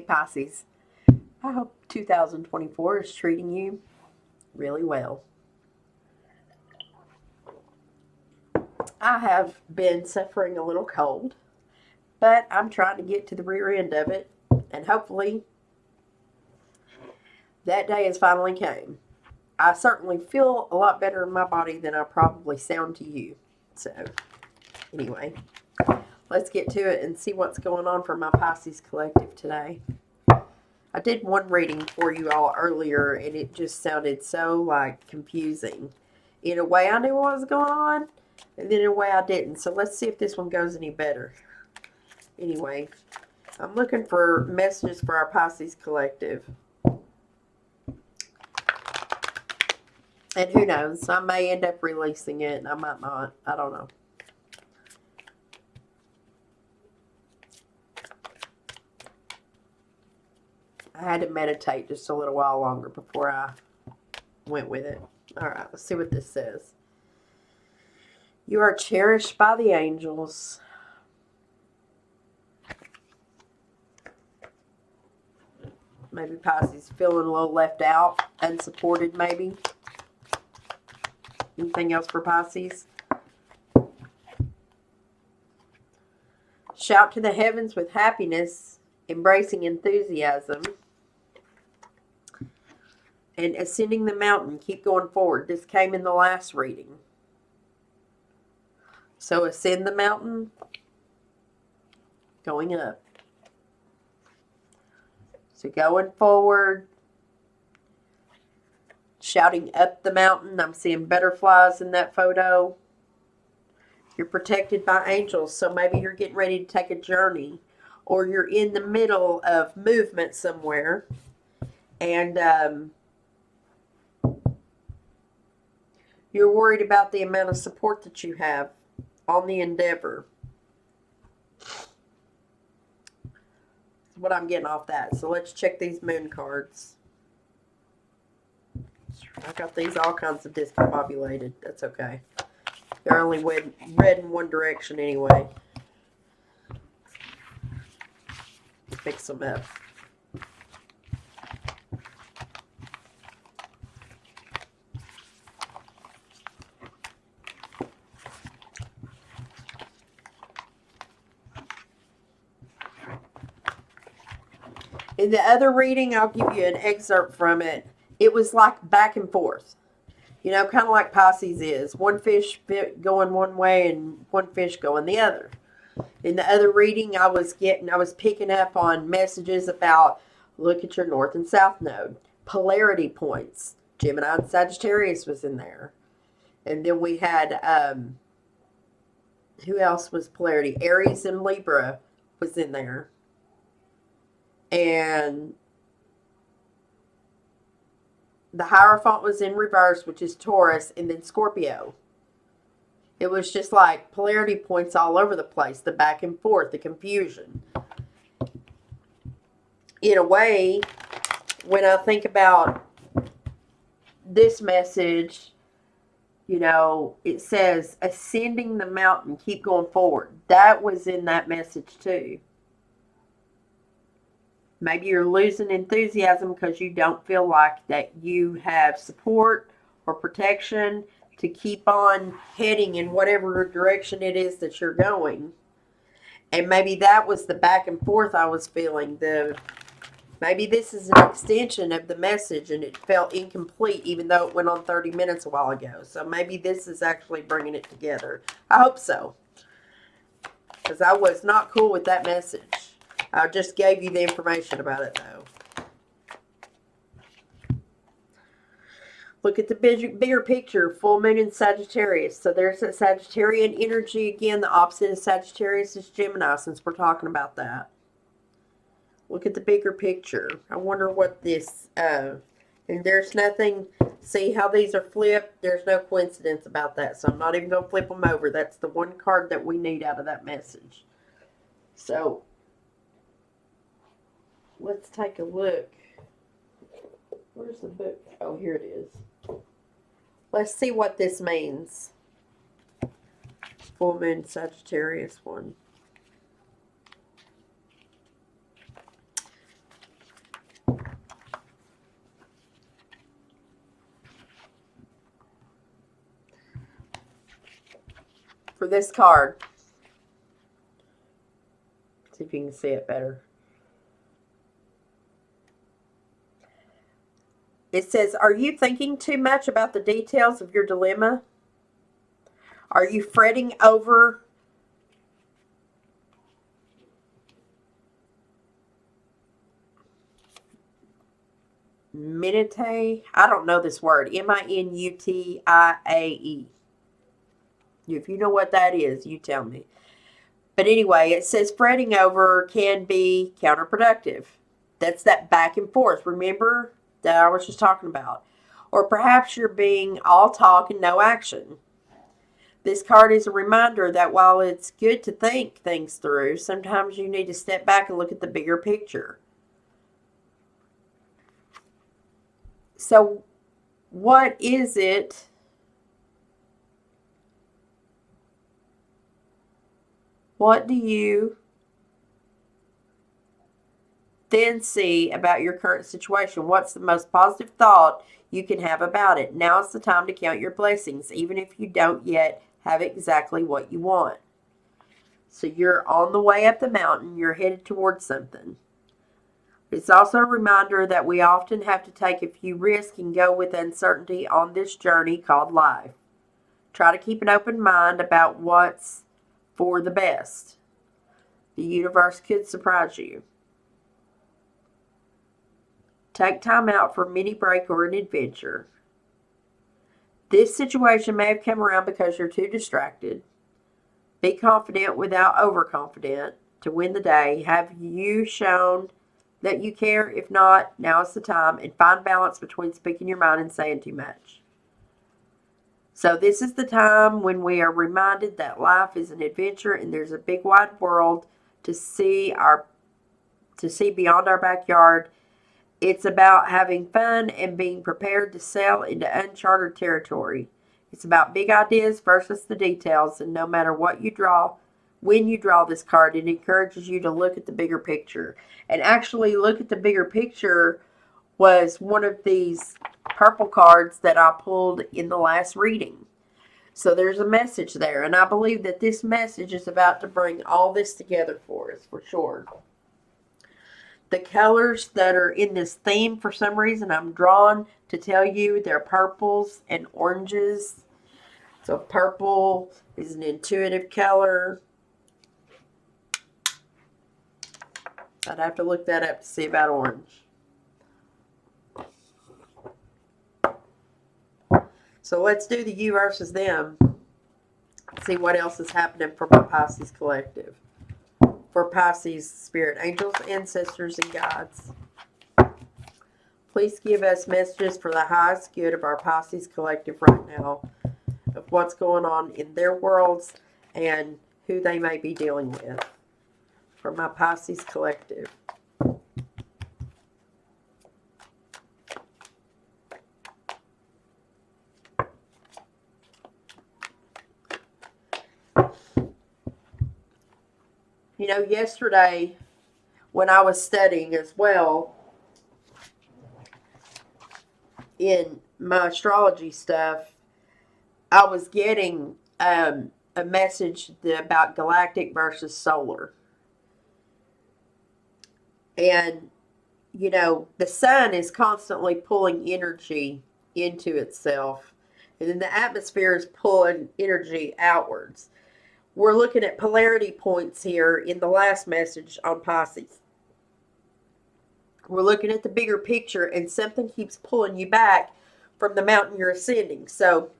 Pisces. I hope 2024 is treating you really well. I have been suffering a little cold, but I'm trying to get to the rear end of it, and hopefully that day has finally came. I certainly feel a lot better in my body than I probably sound to you. So, anyway, let's get to it and see what's going on for my Pisces collective today. I did one reading for you all earlier, and it just sounded so, like, confusing. In a way, I knew what was going on, and then in a way, I didn't. So, let's see if this one goes any better. Anyway, I'm looking for messages for our Pisces collective. And who knows, I may end up releasing it, and I might not. I don't know. I had to meditate just a little while longer before I went with it. All right, let's see what this says. You are cherished by the angels. Maybe Pisces feeling a little left out, unsupported maybe. Anything else for Pisces? Shout to the heavens with happiness, embracing enthusiasm. And ascending the mountain, keep going forward. This came in the last reading. So ascend the mountain, going up. So going forward, shouting up the mountain. I'm seeing butterflies in that photo. You're protected by angels, so maybe you're getting ready to take a journey, or you're in the middle of movement somewhere, and you're worried about the amount of support that you have on the endeavor. That's what I'm getting off that. So let's check these moon cards. I got these all kinds of discombobulated. That's okay. They're only red in one direction anyway. Mix them up. In the other reading, I'll give you an excerpt from it. It was like back and forth. You know, kind of like Pisces is. One fish going one way and one fish going the other. In the other reading, I was picking up on messages about look at your north and south node. Polarity points. Gemini and Sagittarius was in there. And then we had, who else was polarity? Aries and Libra was in there. And the Hierophant was in reverse, which is Taurus, and then Scorpio. It was just like polarity points all over the place, the back and forth, the confusion. In a way, when I think about this message, you know, it says, ascending the mountain, keep going forward. That was in that message too. Maybe you're losing enthusiasm because you don't feel like that you have support or protection to keep on heading in whatever direction it is that you're going. And maybe that was the back and forth I was feeling. Maybe this is an extension of the message and it felt incomplete even though it went on 30 minutes a while ago. So maybe this is actually bringing it together. I hope so. Because I was not cool with that message. I just gave you the information about it, though. Look at the bigger picture. Full moon in Sagittarius. So there's that Sagittarian energy again. The opposite of Sagittarius is Gemini, since we're talking about that. Look at the bigger picture. I wonder what this... and there's nothing... See how these are flipped? There's no coincidence about that. So I'm not even going to flip them over. That's the one card that we need out of that message. So... let's take a look. Where's the book? Oh, here it is. Let's see what this means. Full moon Sagittarius one. for this card. See if you can see it better. It says, are you thinking too much about the details of your dilemma? Are you fretting over minutiae? I don't know this word. Minutiae. If you know what that is, you tell me. But anyway, it says fretting over can be counterproductive. That's that back and forth. Remember that I was just talking about. Or perhaps you're being all talk and no action. This card is a reminder that while it's good to think things through, sometimes you need to step back and look at the bigger picture. So, what is it what do you then see about your current situation? What's the most positive thought you can have about it? Now is the time to count your blessings, even if you don't yet have exactly what you want. So you're on the way up the mountain. You're headed towards something. It's also a reminder that we often have to take a few risks and go with uncertainty on this journey called life. Try to keep an open mind about what's for the best. The universe could surprise you. Take time out for a mini break or an adventure. This situation may have come around because you're too distracted. Be confident without overconfident to win the day. Have you shown that you care? If not, now is the time. And find balance between speaking your mind and saying too much. So this is the time when we are reminded that life is an adventure and there's a big wide world to see beyond our backyard. It's about having fun and being prepared to sail into uncharted territory. It's about big ideas versus the details, and no matter what you draw, when you draw this card, it encourages you to look at the bigger picture. And actually, look at the bigger picture was one of these purple cards that I pulled in the last reading. So there's a message there, and I believe that this message is about to bring all this together for us, for sure. The colors that are in this theme, for some reason, I'm drawn to tell you they're purples and oranges. So purple is an intuitive color. I'd have to look that up to see about orange. So let's do the you versus them. See what else is happening for my Pisces collective. For Pisces spirit, angels, ancestors, and guides. Please give us messages for the highest good of our Pisces collective right now, of what's going on in their worlds and who they may be dealing with. For my Pisces collective. You know, yesterday when I was studying as well in my astrology stuff, I was getting a message about galactic versus solar. And, you know, the sun is constantly pulling energy into itself. And then the atmosphere is pulling energy outwards. We're looking at polarity points here in the last message on Pisces. We're looking at the bigger picture, and something keeps pulling you back from the mountain you're ascending. So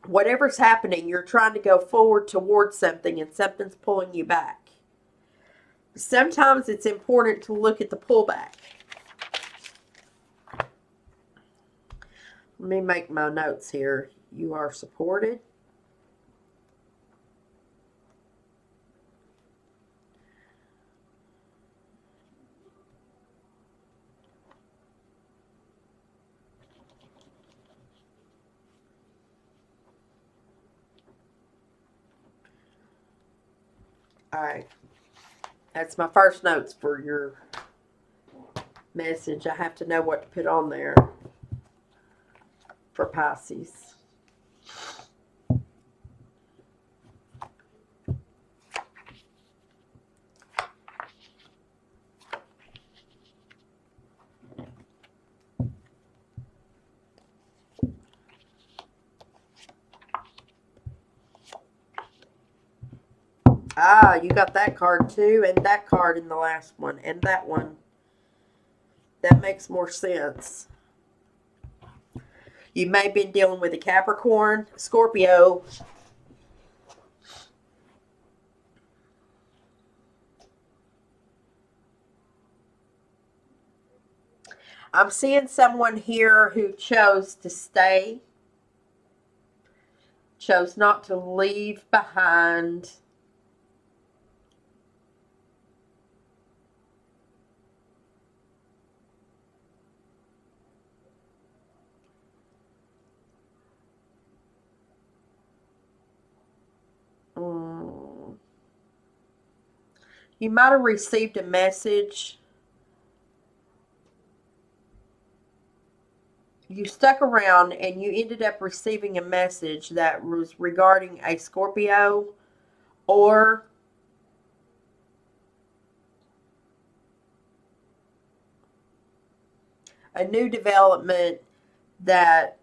whatever's happening, you're trying to go forward towards something, and something's pulling you back. Sometimes it's important to look at the pullback. Let me make my notes here. You are supported. All right. That's my first notes for your message. I have to know what to put on there for Pisces. Ah, you got that card too, and that card in the last one, and that one. That makes more sense. You may have been dealing with a Capricorn, Scorpio. I'm seeing someone here who chose to stay, chose not to leave behind. You might have received a message. You stuck around and you ended up receiving a message that was regarding a Scorpio or a new development that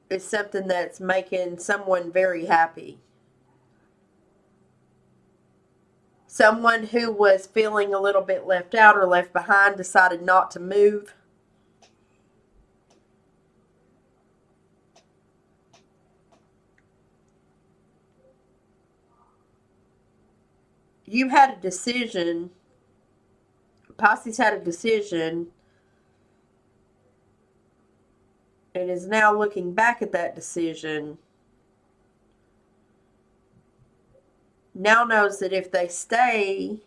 is something that's making someone very happy. Someone who was feeling a little bit left out or left behind decided not to move. You had a decision. Pisces had a decision and is now looking back at that decision. Now knows that if they stay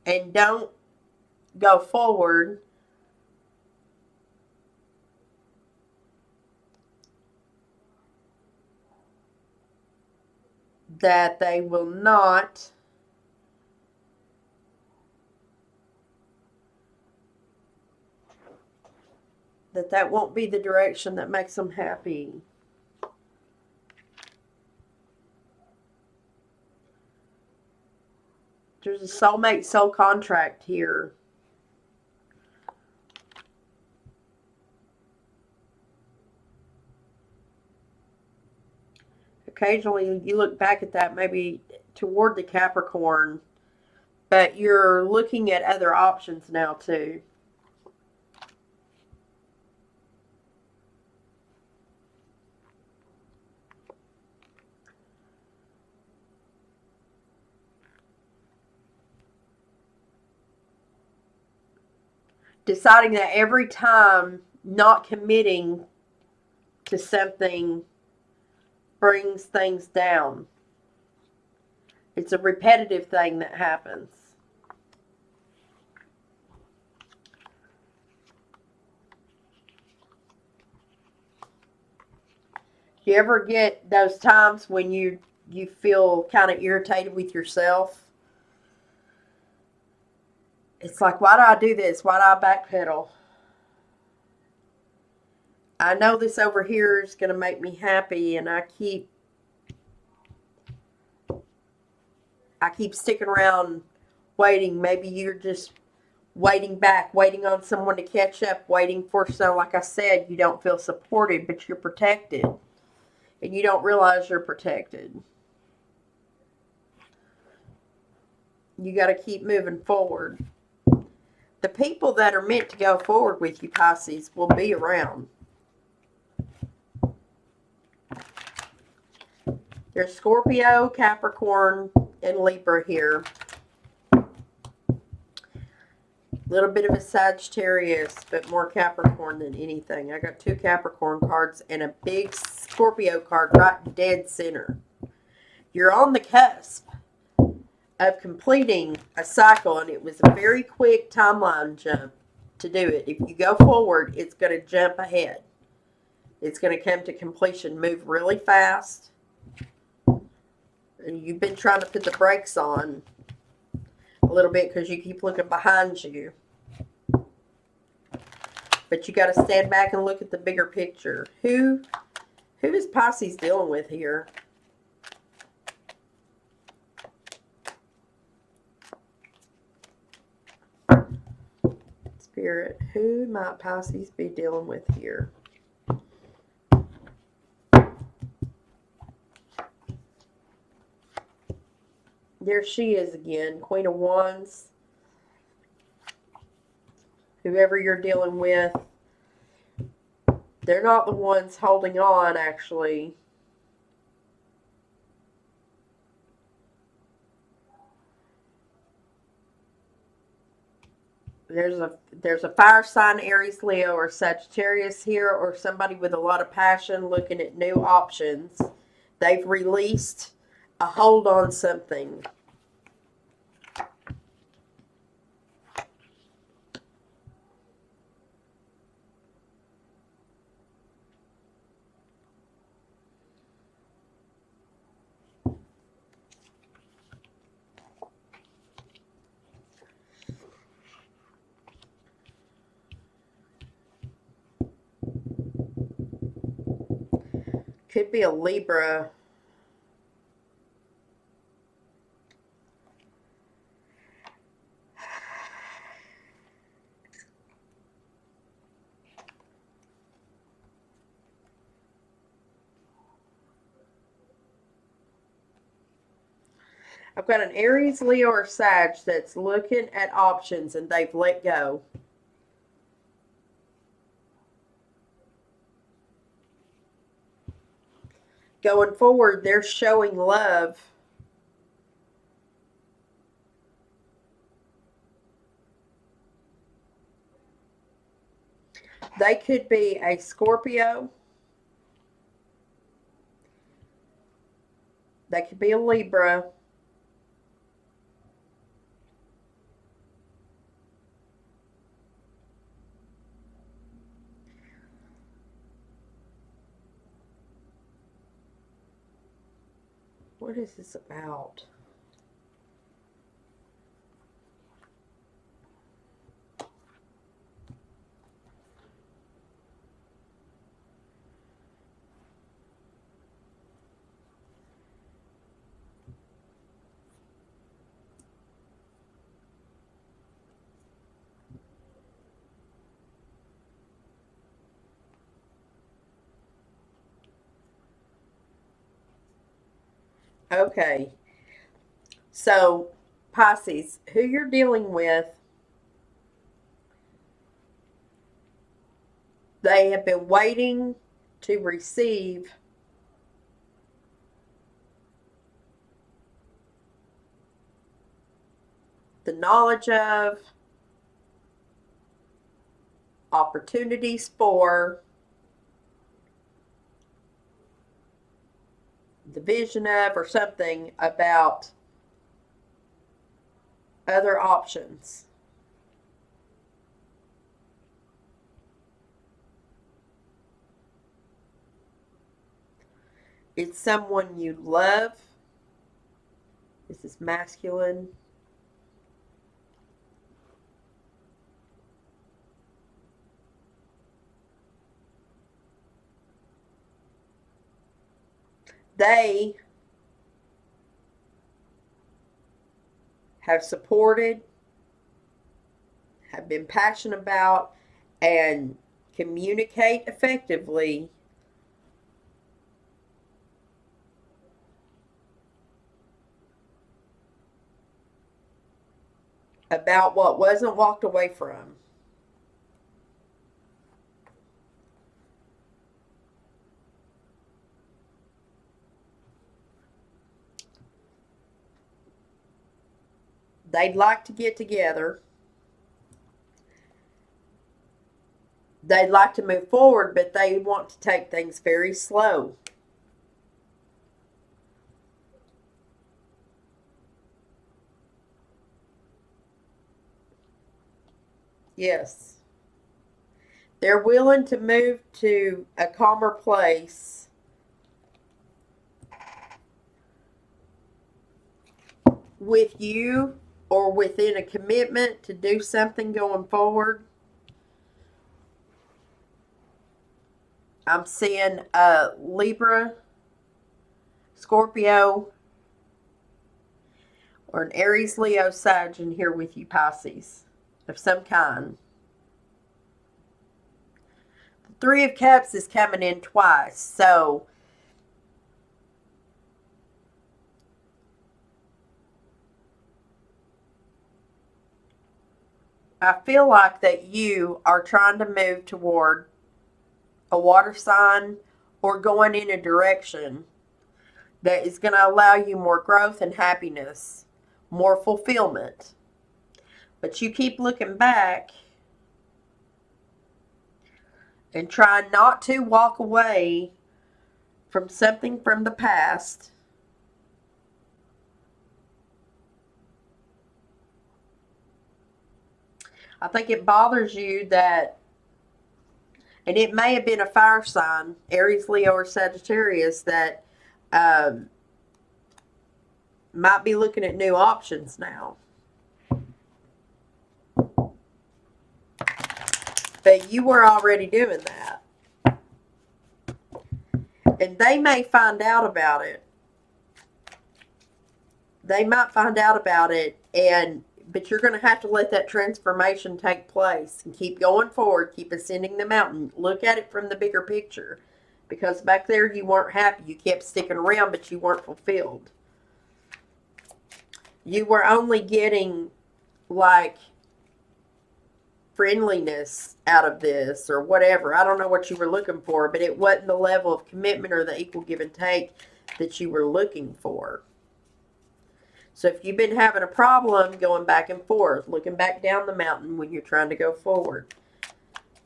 and don't go forward, that they will not that won't be the direction that makes them happy. There's a soulmate soul contract here. Occasionally you look back at that maybe toward the Capricorn, but you're looking at other options now too. Deciding that every time not committing to something brings things down. It's a repetitive thing that happens. Do you ever get those times when you feel kind of irritated with yourself? It's like, why do I do this? Why do I backpedal? I know this over here is going to make me happy, and I keep sticking around waiting. Maybe you're just waiting back, waiting on someone to catch up, waiting for like I said, you don't feel supported, but you're protected. And you don't realize you're protected. You got to keep moving forward. The people that are meant to go forward with you, Pisces, will be around. There's Scorpio, Capricorn, and Libra here. A little bit of a Sagittarius, but more Capricorn than anything. I got 2 Capricorn cards and a big Scorpio card right dead center. You're on the cusp of completing a cycle, and it was a very quick timeline jump to do it. If you go forward, it's going to jump ahead. It's going to come to completion, move really fast. And you've been trying to put the brakes on a little bit because you keep looking behind you. But you got to stand back and look at the bigger picture. Who is Pisces dealing with here? Spirit, who might Pisces be dealing with here? There she is again, Queen of Wands. Whoever you're dealing with, they're not the ones holding on, actually. There's a fire sign, Aries, Leo, or Sagittarius here, or somebody with a lot of passion looking at new options. They've released a hold on something. Could be a Libra. I've got an Aries, Leo, or Sag that's looking at options and they've let go. Going forward, they're showing love. They could be a Scorpio. They could be a Libra. What is this about? Okay. So, Pisces, who you're dealing with, they have been waiting to receive the knowledge of, opportunities for, the vision of, or something about other options. It's someone you love. This is masculine. They have supported, have been passionate about, and communicate effectively about what wasn't walked away from. They'd like to get together. They'd like to move forward, but they want to take things very slow. Yes. They're willing to move to a calmer place with you, or within a commitment to do something going forward. I'm seeing a Libra, Scorpio, or an Aries, Leo, Sag in here with you, Pisces, of some kind. The Three of Cups is coming in twice, so I feel like that you are trying to move toward a water sign or going in a direction that is going to allow you more growth and happiness, more fulfillment. But you keep looking back and trying not to walk away from something from the past. I think it bothers you that, and it may have been a fire sign, Aries, Leo, or Sagittarius, that um, might be looking at new options now. But you were already doing that. And they may find out about it. They might find out about it, but you're going to have to let that transformation take place and keep going forward, keep ascending the mountain. Look at it from the bigger picture. Because back there you weren't happy. You kept sticking around, but you weren't fulfilled. You were only getting like friendliness out of this or whatever. I don't know what you were looking for, but it wasn't the level of commitment or the equal give and take that you were looking for. So if you've been having a problem going back and forth, looking back down the mountain when you're trying to go forward,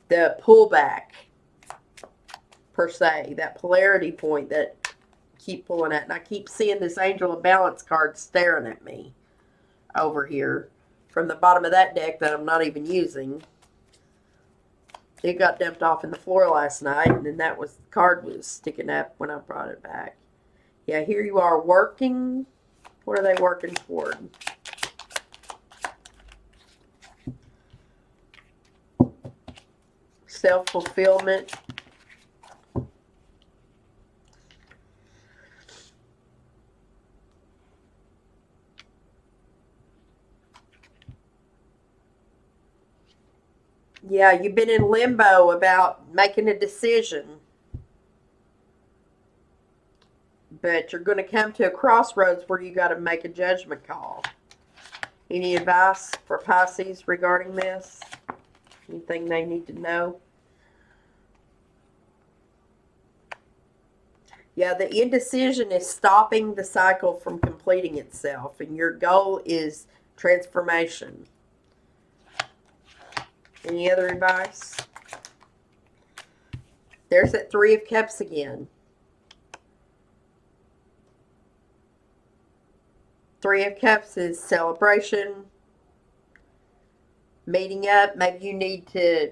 the pullback, per se, that polarity point that keep pulling at, and I keep seeing this Angel of Balance card staring at me over here from the bottom of that deck that I'm not even using. It got dumped off in the floor last night, and then the card was sticking up when I brought it back. Yeah, here you are working. What are they working toward? Self-fulfillment. Yeah, you've been in limbo about making a decision. But you're going to come to a crossroads where you got to make a judgment call. Any advice for Pisces regarding this? Anything they need to know? Yeah, the indecision is stopping the cycle from completing itself, and your goal is transformation. Any other advice? There's that Three of Cups again. Three of Cups is celebration, meeting up. Maybe you need to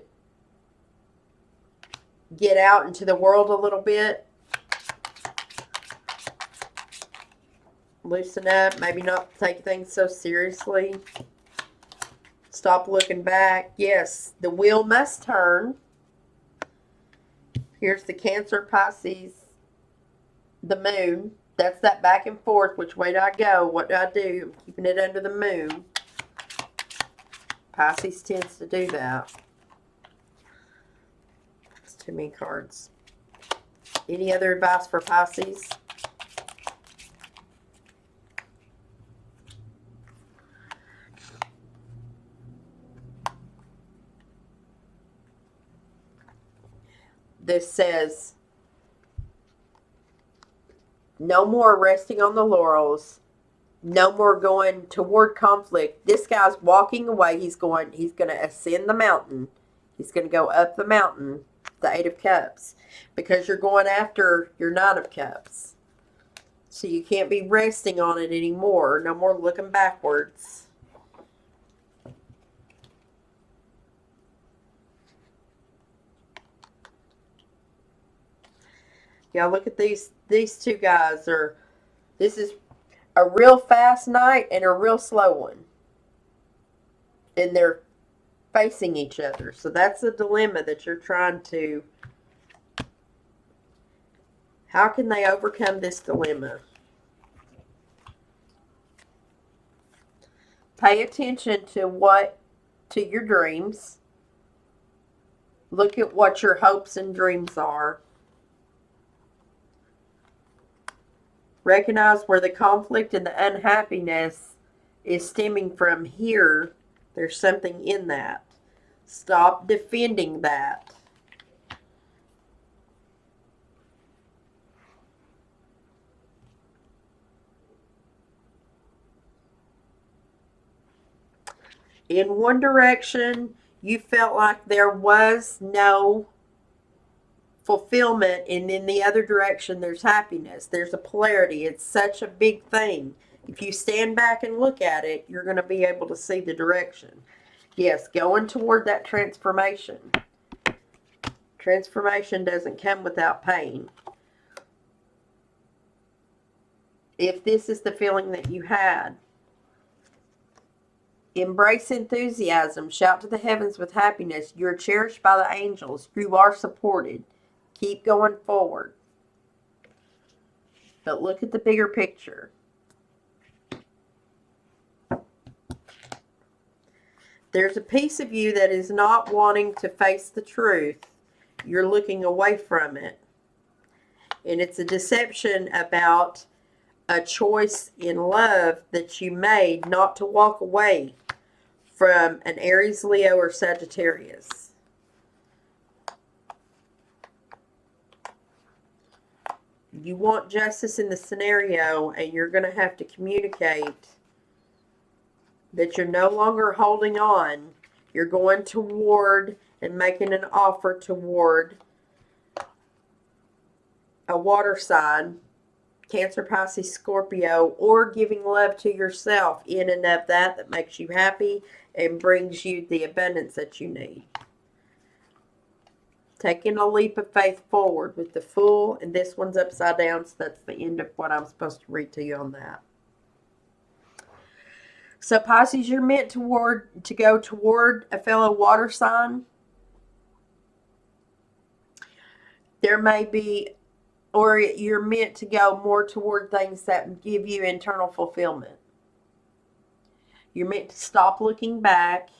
get out into the world a little bit. Loosen up. Maybe not take things so seriously. Stop looking back. Yes, the wheel must turn. Here's the Cancer, Pisces, the moon. That's that back and forth. Which way do I go? What do I do? I'm keeping it under the moon. Pisces tends to do that. It's too many cards. Any other advice for Pisces? This says, no more resting on the laurels. No more going toward conflict. This guy's walking away. He's going to ascend the mountain. He's going to go up the mountain, the Eight of Cups, because you're going after your Nine of Cups. So you can't be resting on it anymore. No more looking backwards. Yeah, look at these two guys. This is a real fast night and a real slow one. And they're facing each other. So that's the dilemma that you're trying to... How can they overcome this dilemma? Pay attention to your dreams. Look at what your hopes and dreams are. Recognize where the conflict and the unhappiness is stemming from here There's something in that. Stop defending that. In one direction, you felt like there was no fulfillment, and in the other direction, there's happiness. There's a polarity. It's such a big thing. If you stand back and look at it, you're going to be able to see the direction. Yes, going toward that transformation. Transformation doesn't come without pain. If this is the feeling that you had, embrace enthusiasm. Shout to the heavens with happiness. You're cherished by the angels. You are supported. Keep going forward. But look at the bigger picture. There's a piece of you that is not wanting to face the truth. You're looking away from it. And it's a deception about a choice in love that you made not to walk away from an Aries, Leo, or Sagittarius. You want justice in the scenario, and you're going to have to communicate that you're no longer holding on. You're going toward and making an offer toward a water sign, Cancer, Pisces, Scorpio, or giving love to yourself in and of that makes you happy and brings you the abundance that you need. Taking a leap of faith forward with the Fool, and this one's upside down, so that's the end of what I'm supposed to read to you on that. So Pisces, you're meant to go toward a fellow water sign. There may be, or you're meant to go more toward things that give you internal fulfillment. You're meant to stop looking back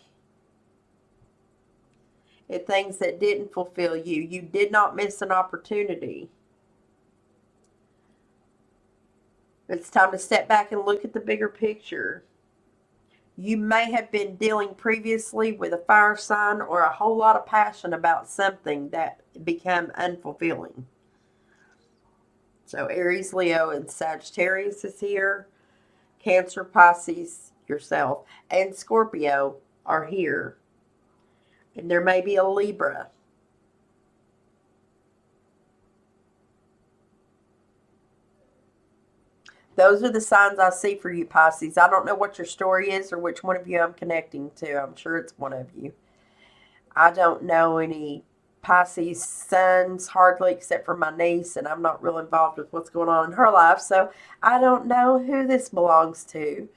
at things that didn't fulfill you. You did not miss an opportunity. It's time to step back and look at the bigger picture. You may have been dealing previously with a fire sign or a whole lot of passion about something that became unfulfilling. So Aries, Leo, and Sagittarius is here. Cancer, Pisces, yourself, and Scorpio are here. And there may be a Libra. Those are the signs I see for you, Pisces. I don't know what your story is or which one of you I'm connecting to. I'm sure it's one of you. I don't know any Pisces sons hardly, except for my niece, and I'm not real involved with what's going on in her life, so I don't know who this belongs to.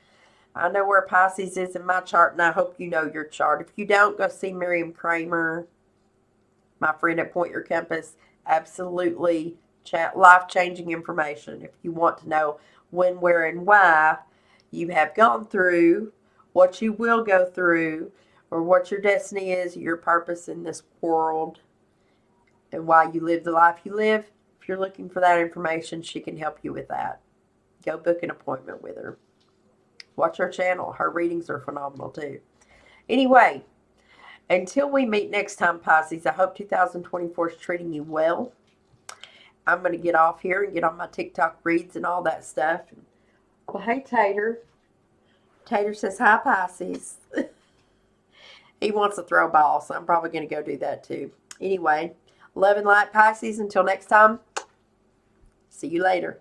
I know where Pisces is in my chart, and I hope you know your chart. If you don't, go see Miriam Kramer, my friend at Point Your Compass. Absolutely life-changing information. If you want to know when, where, and why you have gone through, what you will go through, or what your destiny is, your purpose in this world, and why you live the life you live. If you're looking for that information, she can help you with that. Go book an appointment with her. Watch her channel. Her readings are phenomenal too. Anyway, until we meet next time, Pisces, I hope 2024 is treating you well. I'm going to get off here and get on my TikTok reads and all that stuff. Well, hey, Tater. Tater says, hi, Pisces. He wants to throw a ball, so I'm probably going to go do that too. Anyway, love and light, Pisces. Until next time, see you later.